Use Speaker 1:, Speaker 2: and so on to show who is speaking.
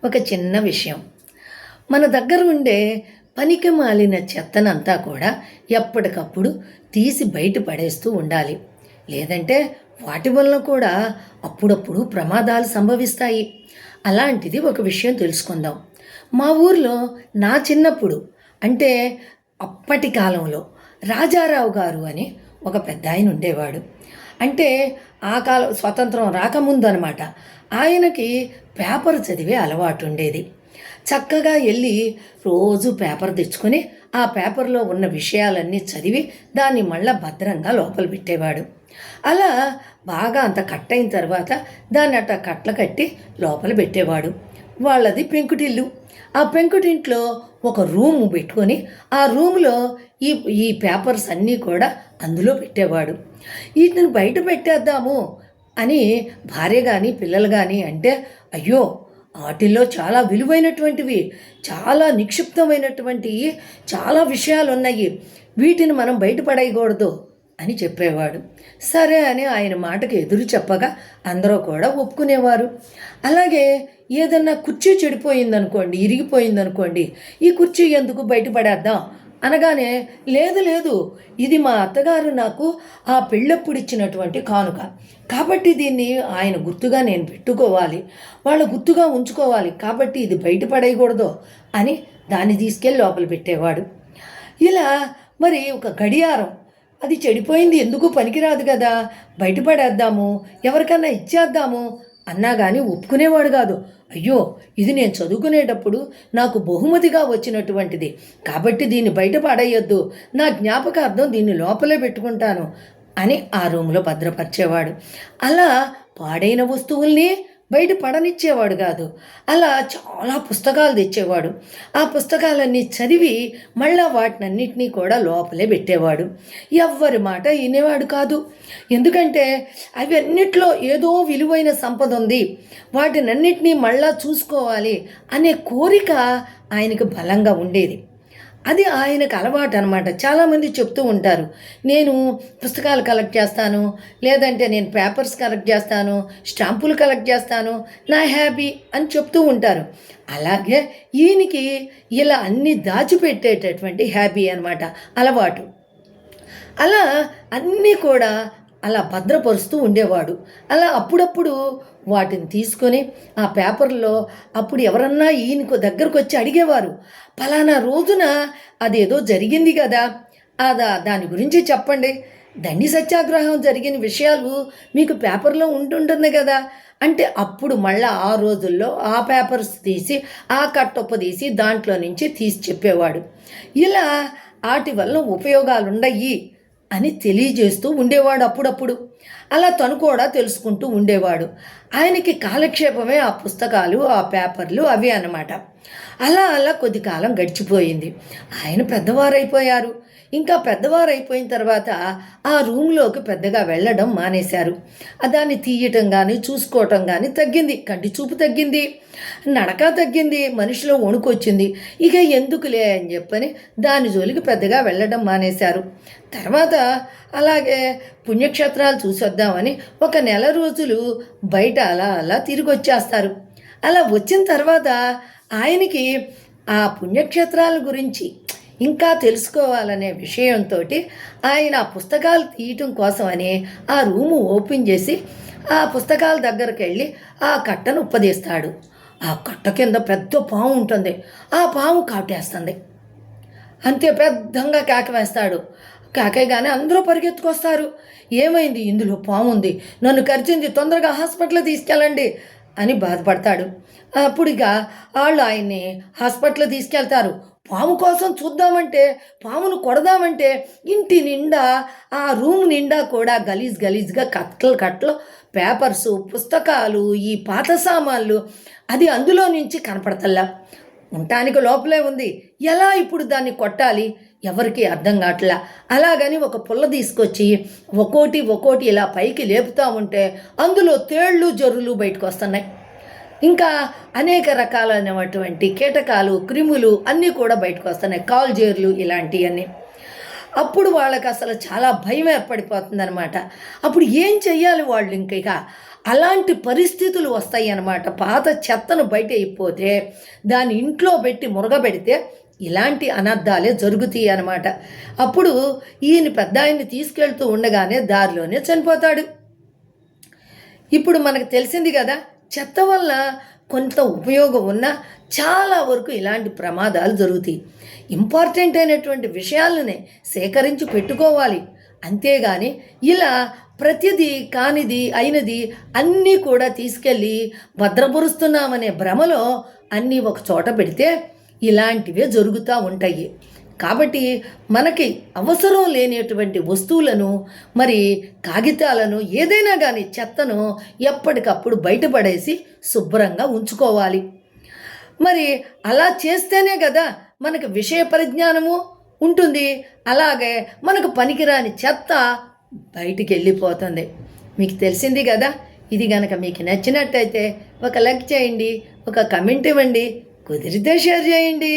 Speaker 1: ఒక చిన్న విషయం. మన దగ్గర ఉండే పనికి మాలిన చెత్తనంతా కూడా ఎప్పటికప్పుడు తీసి బయట పడేస్తూ ఉండాలి. లేదంటే వాటి వలన కూడా అప్పుడప్పుడు ప్రమాదాలు సంభవిస్తాయి. అలాంటిది ఒక విషయం తెలుసుకుందాం. మా ఊర్లో నా చిన్నప్పుడు అంటే అప్పటి కాలంలో రాజారావు గారు అని ఒక పెద్ద ఆయన ఉండేవాడు. అంటే ఆ కాలం స్వతంత్రం రాకముందు అనమాట. ఆయనకి పేపర్ చదివే అలవాటు ఉండేది. చక్కగా వెళ్ళి రోజు పేపర్ తెచ్చుకొని ఆ పేపర్లో ఉన్న విషయాలన్నీ చదివి దాన్ని మళ్ళా భద్రంగా లోపల పెట్టేవాడు. అలా బాగా అంత కట్టయిన తర్వాత దాన్ని అట్ట కట్టలు కట్టి లోపల పెట్టేవాడు. వాళ్ళది పెంకుటిల్లు. ఆ పెంకుటింట్లో ఒక రూము పెట్టుకొని ఆ రూములో ఈ ఈ పేపర్స్ అన్నీ కూడా అందులో పెట్టేవాడు. వీటిని బయట పెట్టేద్దాము అని భార్య కానీ పిల్లలు కానీ అంటే, అయ్యో వాటిల్లో చాలా విలువైనటువంటివి, చాలా నిక్షిప్తమైనటువంటి చాలా విషయాలు ఉన్నాయి, వీటిని మనం బయటపడేయకూడదు అని చెప్పేవాడు. సరే అని ఆయన మాటకి ఎదురు చెప్పగా అందరూ కూడా ఒప్పుకునేవారు. అలాగే ఏదన్నా కుర్చీ చెడిపోయిందనుకోండి, ఇరిగిపోయిందనుకోండి, ఈ కుర్చీ ఎందుకు బయటపడేద్దాం అనగానే, లేదు లేదు, ఇది మా అత్తగారు నాకు ఆ పెళ్ళప్పుడు ఇచ్చినటువంటి కానుక, కాబట్టి దీన్ని ఆయన గుర్తుగా నేను పెట్టుకోవాలి, వాళ్ళ గుర్తుగా ఉంచుకోవాలి, కాబట్టి ఇది బయటపడేయకూడదు అని దాన్ని తీసుకెళ్ళి లోపల పెట్టేవాడు. ఇలా మరి ఒక గడియారం, అది చెడిపోయింది, ఎందుకు పనికిరాదు కదా, బయటపడేద్దాము, ఎవరికన్నా ఇచ్చేద్దాము అన్నా కానీ ఒప్పుకునేవాడు కాదు. అయ్యో ఇది నేను చదువుకునేటప్పుడు నాకు బహుమతిగా వచ్చినటువంటిది, కాబట్టి దీన్ని బయట పడేయొద్దు, నా జ్ఞాపకార్థం దీన్ని లోపలే పెట్టుకుంటాను అని ఆ రూమ్లో భద్రపరిచేవాడు. అలా పాడైన వస్తువుల్ని బయట పడనిచ్చేవాడు కాదు. అలా చాలా పుస్తకాలు తెచ్చేవాడు. ఆ పుస్తకాలన్నీ చదివి మళ్ళా వాటినన్నిటినీ కూడా లోపలే పెట్టేవాడు. ఎవ్వరి మాట వినేవాడు కాదు. ఎందుకంటే అవి అన్నిట్లో ఏదో విలువైన సంపద ఉంది, వాటినన్నిటినీ మళ్ళా చూసుకోవాలి అనే కోరిక ఆయనకు బలంగా ఉండేది. అది ఆయనకు అలవాటు అనమాట. చాలామంది చెప్తూ ఉంటారు, నేను పుస్తకాలు కలెక్ట్ చేస్తాను, లేదంటే నేను పేపర్స్ కలెక్ట్ చేస్తాను, స్టాంపులు కలెక్ట్ చేస్తాను, నా హ్యాబీ అని చెప్తూ ఉంటారు. అలాగే ఈయనకి ఇలా అన్నీ దాచిపెట్టేటటువంటి హ్యాబీ అనమాట, అలవాటు. అలా అన్నీ కూడా అలా భద్రపరుస్తూ ఉండేవాడు. అలా అప్పుడప్పుడు వాటిని తీసుకొని ఆ పేపర్లో అప్పుడు ఎవరన్నా ఈయనకు దగ్గరకు వచ్చి అడిగేవారు, ఫలానా రోజున అదేదో జరిగింది కదా, దాని గురించి చెప్పండి, దండి సత్యాగ్రహం జరిగిన విషయాలు మీకు పేపర్లో ఉంటుంటుంది కదా అంటే, అప్పుడు మళ్ళీ ఆ రోజుల్లో ఆ పేపర్స్ తీసి ఆ కట్టొప్ప తీసి దాంట్లో నుంచి తీసి చెప్పేవాడు. ఇలా వాటి వల్ల ఉపయోగాలు ఉండయి అని తెలియజేస్తూ ఉండేవాడు అప్పుడప్పుడు. అలా తను కూడా తెలుసుకుంటూ ఉండేవాడు. ఆయనకి కాలక్షేపమే ఆ పుస్తకాలు, ఆ పేపర్లు అవి అన్నమాట. అలా అలా కొద్ది కాలం గడిచిపోయింది. ఆయన పెద్దవారైపోయారు. ఇంకా పెద్దవారైపోయిన తర్వాత ఆ రూమ్లోకి పెద్దగా వెళ్ళడం మానేశారు. దాన్ని తీయటం కానీ చూసుకోవటం కానీ తగ్గింది. కంటి చూపు తగ్గింది, నడక తగ్గింది, మనిషిలో వణుకొచ్చింది. ఇక ఎందుకులే అని చెప్పని దాని జోలికి పెద్దగా వెళ్ళడం మానేశారు. తర్వాత అలాగే పుణ్యక్షేత్రాలు చూసొద్దామని ఒక నెల రోజులు బయట అలా అలా తిరిగి వచ్చేస్తారు. అలా వచ్చిన తర్వాత ఆయనకి ఆ పుణ్యక్షేత్రాల గురించి ఇంకా తెలుసుకోవాలనే విషయంతో ఆయన ఆ పుస్తకాలు తీయటం కోసమని ఆ రూము ఓపెన్ చేసి ఆ పుస్తకాల దగ్గరికి వెళ్ళి ఆ కట్టను ఉప్పదీస్తాడు. ఆ కట్ట కింద పెద్ద పాము ఉంటుంది. ఆ పాము కాటేస్తుంది. అంతే పెద్దంగా కేక వేస్తాడు. కేకగానే అందరూ పరిగెత్తుకొస్తారు. ఏమైంది, ఇందులో పాము ఉంది, నన్ను కరిచింది, తొందరగా హాస్పిటల్ తీసుకెళ్ళండి అని బాధపడతాడు. అప్పుడు ఇక వాళ్ళు ఆయన్ని హాస్పిటల్ తీసుకెళ్తారు. పాము కోసం చూద్దామంటే, పామును కొడదామంటే ఇంటి నిండా ఆ రూమ్ నిండా కూడా గలీజ్ గలీజ్గా కట్టలు కట్టలు పేపర్సు, పుస్తకాలు, ఈ పాత సామాన్లు, అది అందులో నుంచి కనపడతల్లా. ఉండటానికి లోపలే ఉంది, ఎలా ఇప్పుడు దాన్ని కొట్టాలి ఎవరికి అర్థం కావట్లా. అలాగని ఒక పుల్ల తీసుకొచ్చి ఒక్కోటి ఇలా పైకి లేపుతూ ఉంటే అందులో తేళ్ళు జర్రులు బయటకు వస్తున్నాయి. ఇంకా అనేక రకాలైనటువంటి కీటకాలు, క్రిములు అన్నీ కూడా బయటకు వస్తున్నాయి, కాల్జేర్లు ఇలాంటివన్నీ. అప్పుడు వాళ్ళకి అసలు చాలా భయం ఏర్పడిపోతుందనమాట. అప్పుడు ఏం చెయ్యాలి వాళ్ళు? ఇంకా అలాంటి పరిస్థితులు వస్తాయి అన్నమాట. పాత చెత్తను బయట అయిపోతే దాన్ని ఇంట్లో పెట్టి మురగబెడితే ఇలాంటి అనర్థాలే జరుగుతాయి అన్నమాట. అప్పుడు ఈయన పెద్ద ఆయన్ని తీసుకెళ్తూ ఉండగానే దారిలోనే చనిపోతాడు. ఇప్పుడు మనకు తెలిసింది కదా, చెత్త వల్ల కొంత ఉపయోగం ఉన్నా చాలా వరకు ఇలాంటి ప్రమాదాలు జరుగుతాయి. ఇంపార్టెంట్ అయినటువంటి విషయాలనే సేకరించి పెట్టుకోవాలి. అంతేగాని ఇలా ప్రతిదీ కానిది అయినది అన్నీ కూడా తీసుకెళ్ళి భద్రపరుస్తున్నామనే భ్రమలో అన్నీ ఒక చోట పెడితే ఇలాంటివే జరుగుతూ ఉంటాయి. కాబట్టి మనకి అవసరం లేనటువంటి వస్తువులను, మరి కాగితాలను, ఏదైనా కానీ చెత్తను ఎప్పటికప్పుడు బయటపడేసి శుభ్రంగా ఉంచుకోవాలి. మరి అలా చేస్తేనే కదా మనకు విషయ పరిజ్ఞానము ఉంటుంది. అలాగే మనకు పనికిరాని చెత్త బయటికి వెళ్ళిపోతుంది. మీకు తెలిసింది కదా. ఇది కనుక మీకు నచ్చినట్టయితే ఒక లైక్ చేయండి, ఒక కమెంట్ ఇవ్వండి, కుదిరితే షేర్ చేయండి.